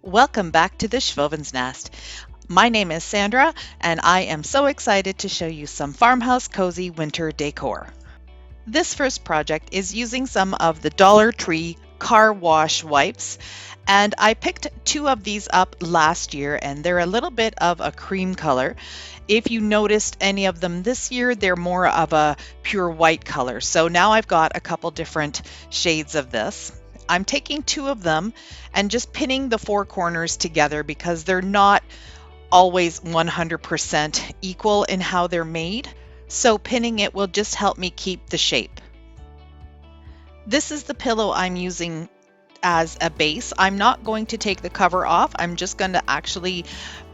Welcome back to the Schwowin's Nest. My name is Sandra, and I am so excited to show you some farmhouse cozy winter decor. This first project is using some of the Dollar Tree car wash wipes, and I picked two of these up last year, and they're a little bit of a cream color. If you noticed any of them this year, they're more of a pure white color. So now I've got a couple different shades of this. I'm taking two of them and just pinning the four corners together because they're not always 100% equal in how they're made. So pinning it will just help me keep the shape. This is the pillow I'm using as a base. I'm not going to take the cover off. I'm just going to actually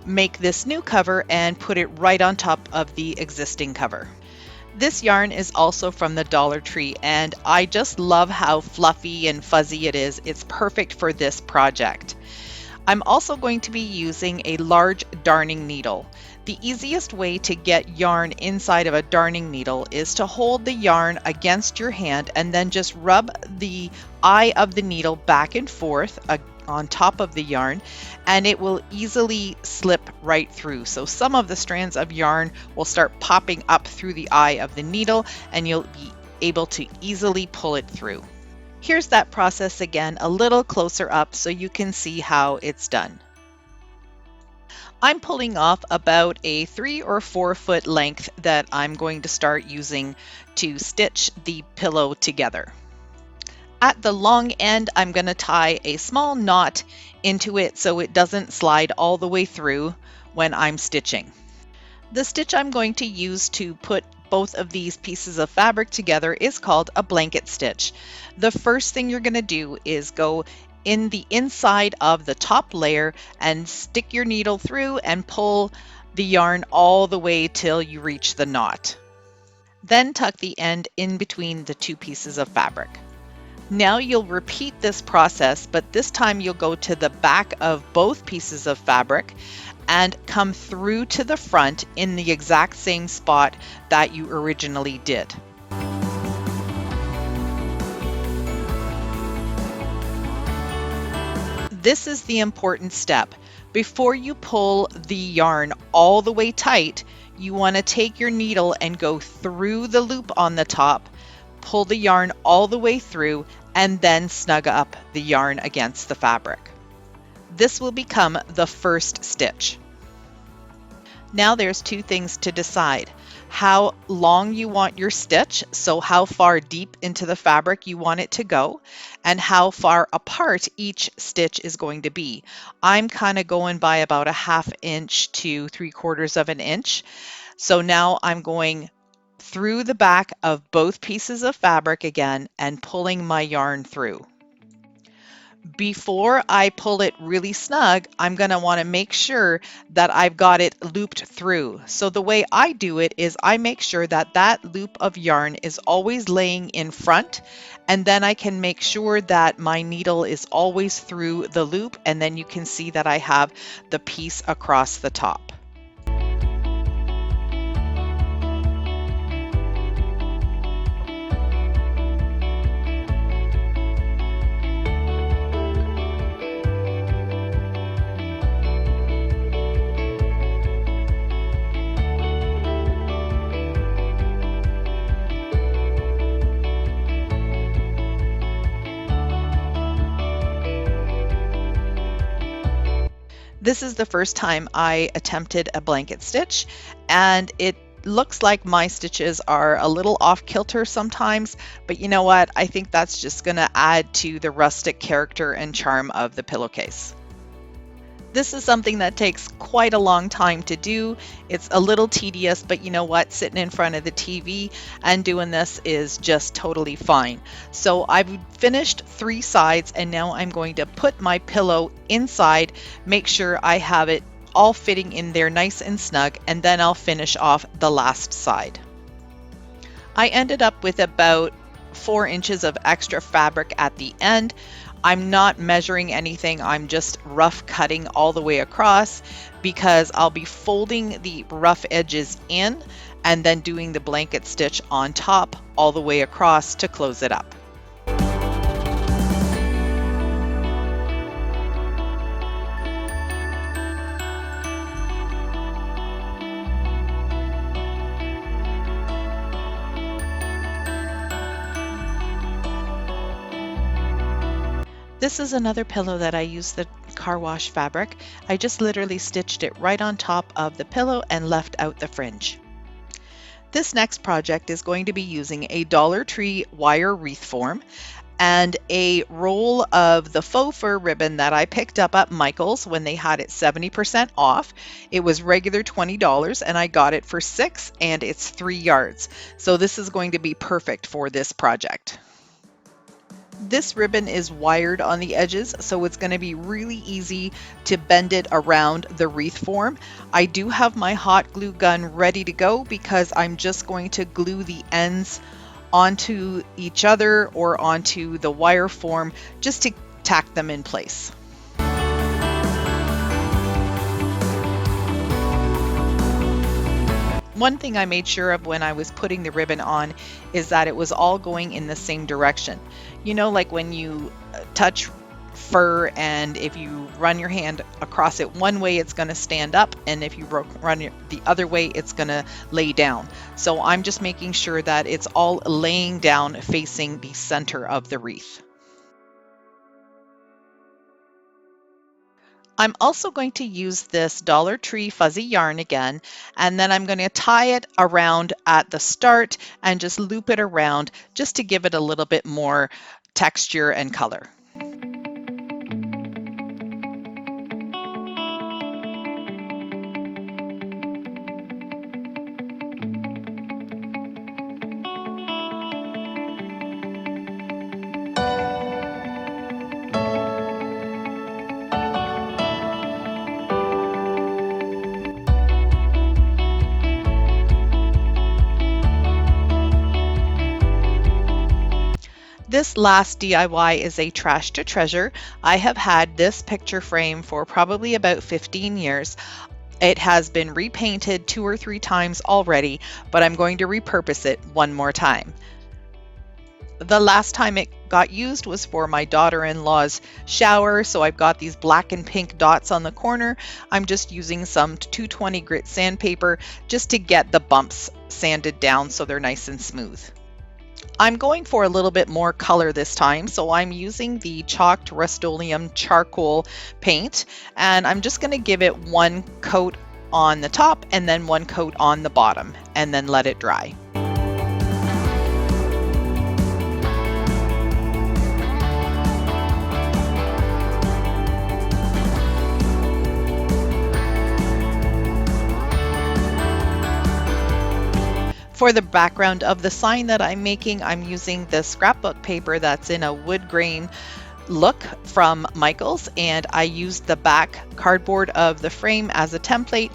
make this new cover and put it right on top of the existing cover. This yarn is also from the Dollar Tree, and I just love how fluffy and fuzzy it is. It's perfect for this project. I'm also going to be using a large darning needle. The easiest way to get yarn inside of a darning needle is to hold the yarn against your hand and then just rub the eye of the needle back and forth on top of the yarn, and it will easily slip right through. So some of the strands of yarn will start popping up through the eye of the needle, and you'll be able to easily pull it through. Here's that process again, a little closer up so you can see how it's done. I'm pulling off about a 3 or 4 foot length that I'm going to start using to stitch the pillow together. At the long end, I'm going to tie a small knot into it so it doesn't slide all the way through when I'm stitching. The stitch I'm going to use to put both of these pieces of fabric together is called a blanket stitch. The first thing you're going to do is go in the inside of the top layer and stick your needle through and pull the yarn all the way till you reach the knot. Then tuck the end in between the two pieces of fabric. Now you'll repeat this process, but this time you'll go to the back of both pieces of fabric and come through to the front in the exact same spot that you originally did. This is the important step. Before you pull the yarn all the way tight, you want to take your needle and go through the loop on the top, pull the yarn all the way through, and then snug up the yarn against the fabric. This will become the first stitch. Now there's two things to decide. How long you want your stitch, so how far deep into the fabric you want it to go, and how far apart each stitch is going to be. I'm kind of going by about a 1/2 inch to 3/4 of an inch. So now I'm going through the back of both pieces of fabric again and pulling my yarn through. Before I pull it really snug, I'm going to want to make sure that I've got it looped through. So the way I do it is I make sure that that loop of yarn is always laying in front, and then I can make sure that my needle is always through the loop, and then you can see that I have the piece across the top. This is the first time I attempted a blanket stitch, and it looks like my stitches are a little off kilter sometimes, but you know what? I think that's just going to add to the rustic character and charm of the pillowcase. This is something that takes quite a long time to do. It's a little tedious, but you know what? Sitting in front of the TV and doing this is just totally fine. So I've finished 3 sides, and now I'm going to put my pillow inside, make sure I have it all fitting in there nice and snug, and then I'll finish off the last side. I ended up with about 4 inches of extra fabric at the end. I'm not measuring anything, I'm just rough cutting all the way across because I'll be folding the rough edges in and then doing the blanket stitch on top all the way across to close it up. This is another pillow that I used the car wash fabric. I just literally stitched it right on top of the pillow and left out the fringe. This next project is going to be using a Dollar Tree wire wreath form and a roll of the faux fur ribbon that I picked up at Michael's when they had it 70% off. It was regular $20 and I got it for $6 and it's 3 yards. So this is going to be perfect for this project. This ribbon is wired on the edges, so it's going to be really easy to bend it around the wreath form. I do have my hot glue gun ready to go because I'm just going to glue the ends onto each other or onto the wire form just to tack them in place. One thing I made sure of when I was putting the ribbon on is that it was all going in the same direction. You know, like when you touch fur and if you run your hand across it one way, it's going to stand up, and if you run it the other way, it's going to lay down. So I'm just making sure that it's all laying down facing the center of the wreath. I'm also going to use this Dollar Tree fuzzy yarn again, and then I'm going to tie it around at the start and just loop it around just to give it a little bit more texture and color. This last DIY is a trash to treasure. I have had this picture frame for probably about 15 years. It has been repainted 2 or 3 times already, but I'm going to repurpose it one more time. The last time it got used was for my daughter-in-law's shower, so I've got these black and pink dots on the corner. I'm just using some 220 grit sandpaper just to get the bumps sanded down so they're nice and smooth. I'm going for a little bit more color this time, so I'm using the chalked Rust-Oleum charcoal paint, and I'm just going to give it one coat on the top and then one coat on the bottom, and then let it dry. For the background of the sign that I'm making, I'm using the scrapbook paper that's in a wood grain look from Michael's, and I used the back cardboard of the frame as a template.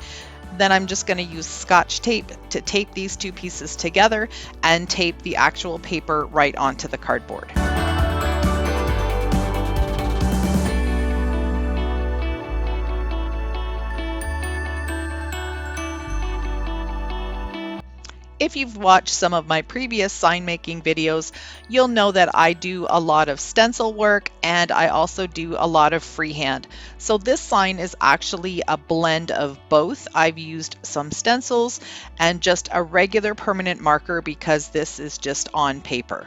Then I'm just going to use Scotch tape to tape these 2 pieces together and tape the actual paper right onto the cardboard. If you've watched some of my previous sign making videos, you'll know that I do a lot of stencil work and I also do a lot of freehand. So this sign is actually a blend of both. I've used some stencils and just a regular permanent marker because this is just on paper.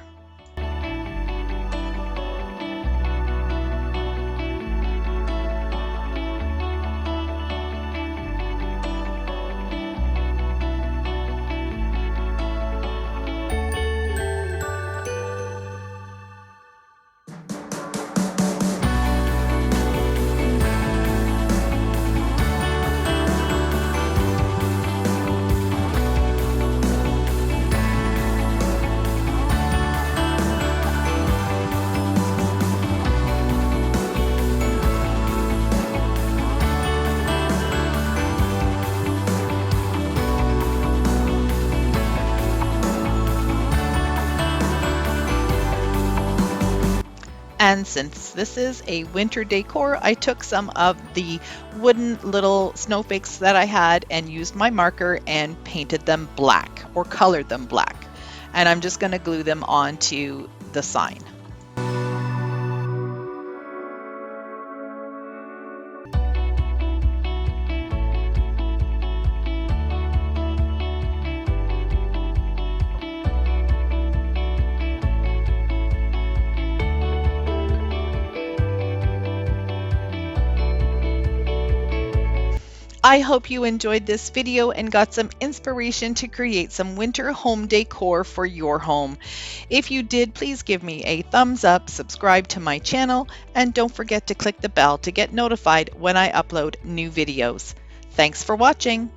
And since this is a winter decor, I took some of the wooden little snowflakes that I had and used my marker and painted them black or colored them black. And I'm just going to glue them onto the sign. I hope you enjoyed this video and got some inspiration to create some winter home decor for your home. If you did, please give me a thumbs up, subscribe to my channel, and don't forget to click the bell to get notified when I upload new videos. Thanks for watching.